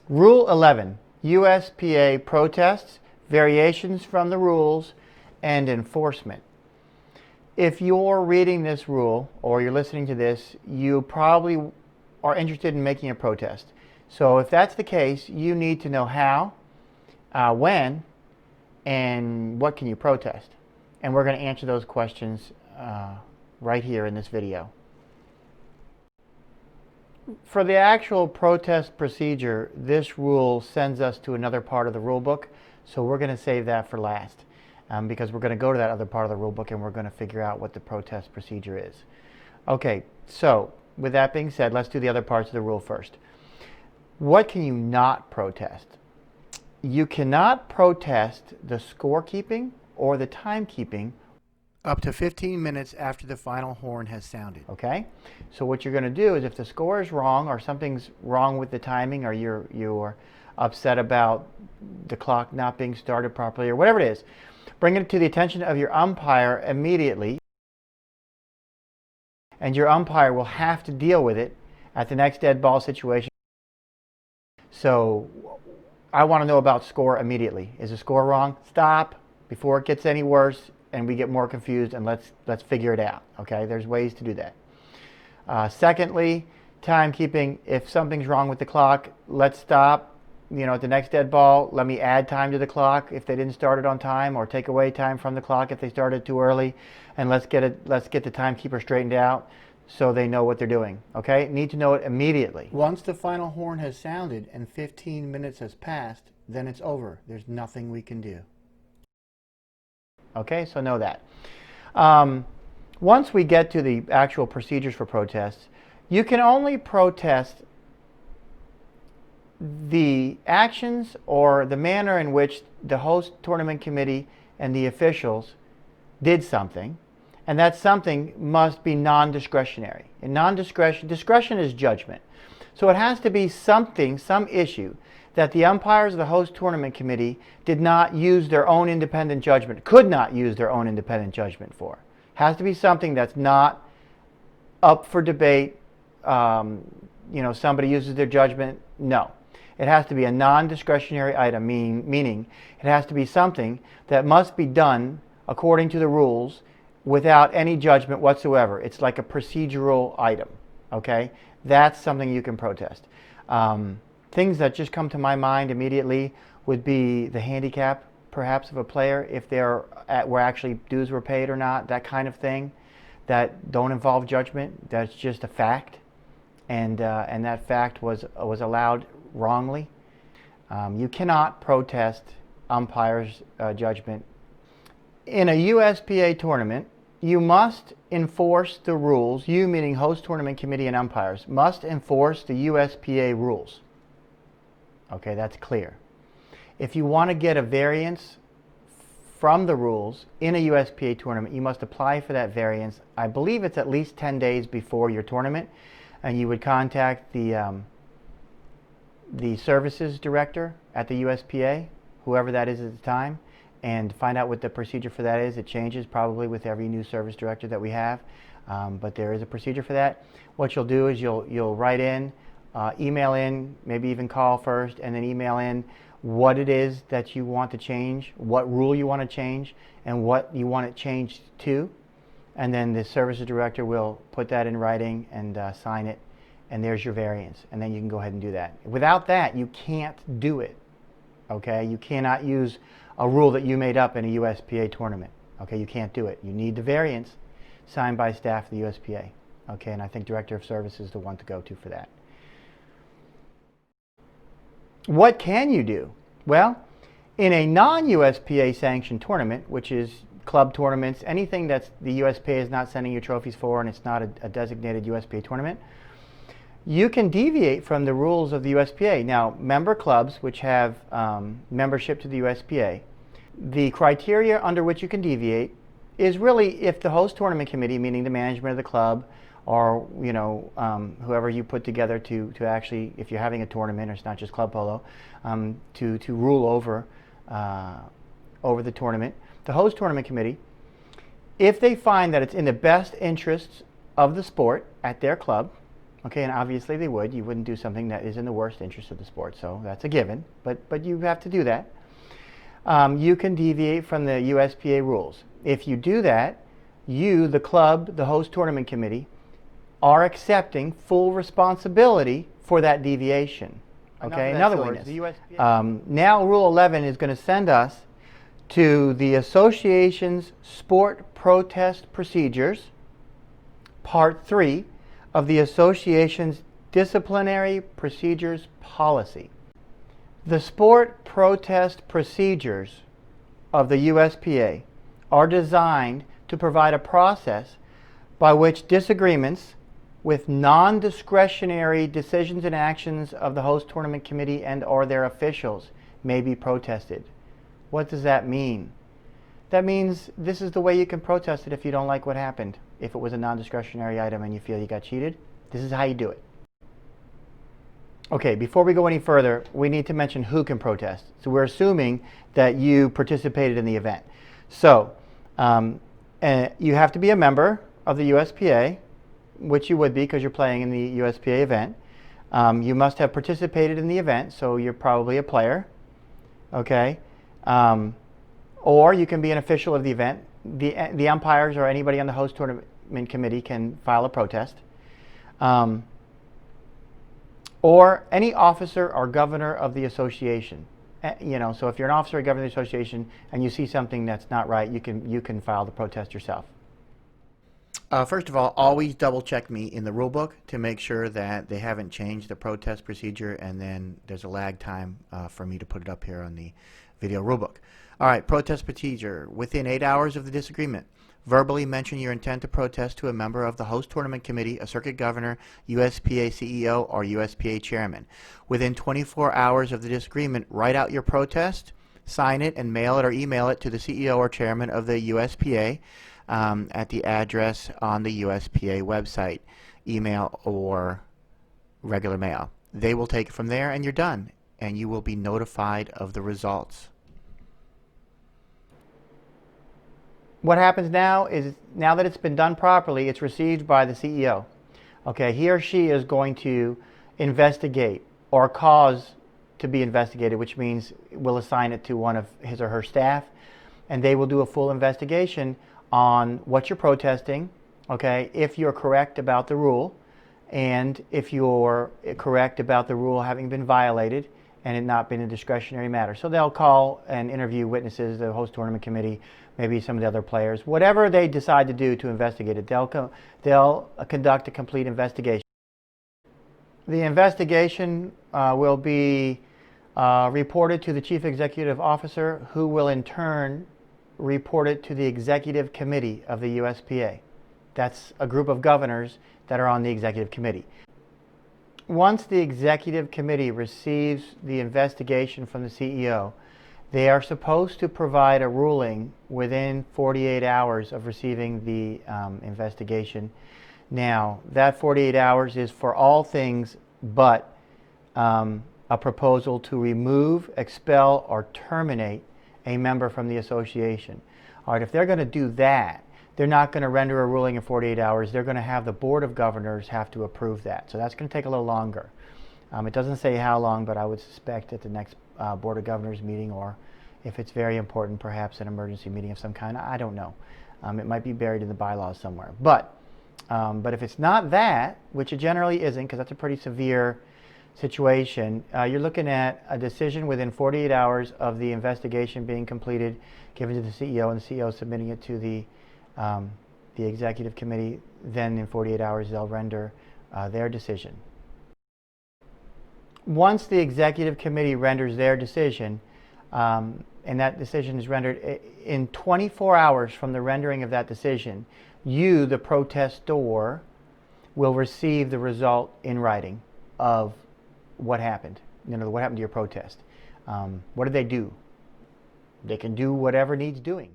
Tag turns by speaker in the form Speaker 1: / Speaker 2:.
Speaker 1: Rule 11, USPA protests, variations from the rules, and enforcement. If you're reading this rule or you're listening to this, you probably are interested in making a protest. So if that's the case, you need to know how, when, and what can you protest. And we're going to answer those questions right here in this video. For the actual protest procedure, this rule sends us to another part of the rule book, so we're going to save that for last because we're going to go to that other part of the rule book and we're going to figure out what the protest procedure is. Okay, so with that being said, let's do the other parts of the rule first. What can you not protest? You cannot protest the scorekeeping or the timekeeping up to 15 minutes after the final horn has sounded. Okay? So what you're going to do is if the score is wrong or something's wrong with the timing or you're upset about the clock not being started properly or whatever it is, bring it to the attention of your umpire immediately, and your umpire will have to deal with it at the next dead ball situation. So I want to know about score immediately. Is the score wrong? Stop before it gets any worse and we get more confused, and let's figure it out. Okay, there's ways to do that. Secondly, timekeeping. If something's wrong with the clock, let's stop. At the next dead ball, let me add time to the clock if they didn't start it on time, or take away time from the clock if they started too early, and let's get the timekeeper straightened out so they know what they're doing. Okay, need to know it immediately. Once the final horn has sounded and 15 minutes has passed, then it's over. There's nothing we can do. Okay, so know that. Once we get to the actual procedures for protests, you can only protest the actions or the manner in which the host tournament committee and the officials did something, and that something must be non-discretionary. And discretion is judgment. So it has to be something, some issue that the umpires of the host tournament committee did not use their own independent judgment, could not use their own independent judgment for. Has to be something that's not up for debate. Somebody uses their judgment. No. It has to be a non-discretionary item, meaning it has to be something that must be done according to the rules without any judgment whatsoever. It's like a procedural item. Okay? That's something you can protest. Things that just come to my mind immediately would be the handicap, perhaps, of a player, if where actually dues were paid or not, that kind of thing, that don't involve judgment. That's just a fact, and that fact was allowed wrongly. You cannot protest umpires' judgment. In a USPA tournament, you must enforce the rules. You, meaning host tournament committee and umpires, must enforce the USPA rules. Okay, that's clear. If you want to get a variance from the rules in a USPA tournament, you must apply for that variance. I believe it's at least 10 days before your tournament, and you would contact the services director at the USPA, whoever that is at the time, and find out what the procedure for that is. It changes probably with every new service director that we have, but there is a procedure for that. What you'll do is you'll write in, email in, maybe even call first, and then email in what it is that you want to change, what rule you want to change, and what you want it changed to. And then the services director will put that in writing and sign it, and there's your variance. And then you can go ahead and do that. Without that, you can't do it. Okay? You cannot use a rule that you made up in a USPA tournament. Okay? You can't do it. You need the variance signed by staff of the USPA. Okay? And I think Director of Services is the one to go to for that. What can you do? Well, in a non-USPA sanctioned tournament, which is club tournaments, anything that the USPA is not sending you trophies for and it's not a designated USPA tournament, you can deviate from the rules of the USPA. Now, member clubs, which have membership to the USPA, the criteria under which you can deviate is really if the host tournament committee, meaning the management of the club, or whoever you put together to actually, if you're having a tournament, or it's not just club polo, to rule over the tournament. The host tournament committee, if they find that it's in the best interests of the sport at their club, Okay, and obviously they would. You wouldn't do something that is in the worst interest of the sport, so that's a given, but you have to do that. You can deviate from the USPA rules. If you do that, you, the club, the host tournament committee, are accepting full responsibility for that deviation. Okay, in other words, now Rule 11 is going to send us to the association's sport protest procedures, Part 3 of the association's disciplinary procedures policy. The sport protest procedures of the USPA are designed to provide a process by which disagreements with non-discretionary decisions and actions of the host tournament committee and or their officials may be protested. What does that mean? That means this is the way you can protest it if you don't like what happened. If it was a non-discretionary item and you feel you got cheated, this is how you do it. Okay, before we go any further, we need to mention who can protest. So we're assuming that you participated in the event. So you have to be a member of the USPA, which you would be because you're playing in the USPA event. You must have participated in the event, so you're probably a player. Okay, or you can be an official of the event. The umpires or anybody on the host tournament committee can file a protest. Or any officer or governor of the association. So if you're an officer or governor of the association and you see something that's not right, you can file the protest yourself. First of all, always double check me in the rule book to make sure that they haven't changed the protest procedure, and then there's a lag time for me to put it up here on the video rule book. All right, protest procedure. Within 8 hours of the disagreement, verbally mention your intent to protest to a member of the host tournament committee, a circuit governor, USPA CEO, or USPA chairman. Within 24 hours of the disagreement, write out your protest, sign it, and mail it or email it to the CEO or chairman of the USPA at the address on the USPA website, email or regular mail. They will take it from there and you're done, and you will be notified of the results. What happens now is, now that it's been done properly, it's received by the CEO. Okay, he or she is going to investigate or cause to be investigated, which means we'll assign it to one of his or her staff, and they will do a full investigation on what you're protesting, okay, if you're correct about the rule, and if you're correct about the rule having been violated and it not been a discretionary matter. So they'll call and interview witnesses, the host tournament committee, maybe some of the other players. Whatever they decide to do to investigate it, they'll conduct a complete investigation. The investigation will be reported to the Chief Executive Officer, who will in turn report it to the Executive Committee of the USPA. That's a group of governors that are on the Executive Committee. Once the Executive Committee receives the investigation from the CEO, they are supposed to provide a ruling within 48 hours of receiving the investigation. Now, that 48 hours is for all things but a proposal to remove, expel, or terminate a member from the association. All right, if they're going to do that, they're not going to render a ruling in 48 hours. They're going to have the Board of Governors have to approve that. So that's going to take a little longer. It doesn't say how long, but I would suspect at the next Board of Governors meeting, or if it's very important, perhaps an emergency meeting of some kind. I don't know. It might be buried in the bylaws somewhere. But if it's not that, which it generally isn't, because that's a pretty severe situation, you're looking at a decision within 48 hours of the investigation being completed, given to the CEO, and the CEO submitting it to the Executive Committee. Then in 48 hours they'll render their decision. Once the Executive Committee renders their decision, and that decision is rendered in 24 hours from the rendering of that decision, you, the protestor, will receive the result in writing of what happened. What happened to your protest. What did they do? They can do whatever needs doing.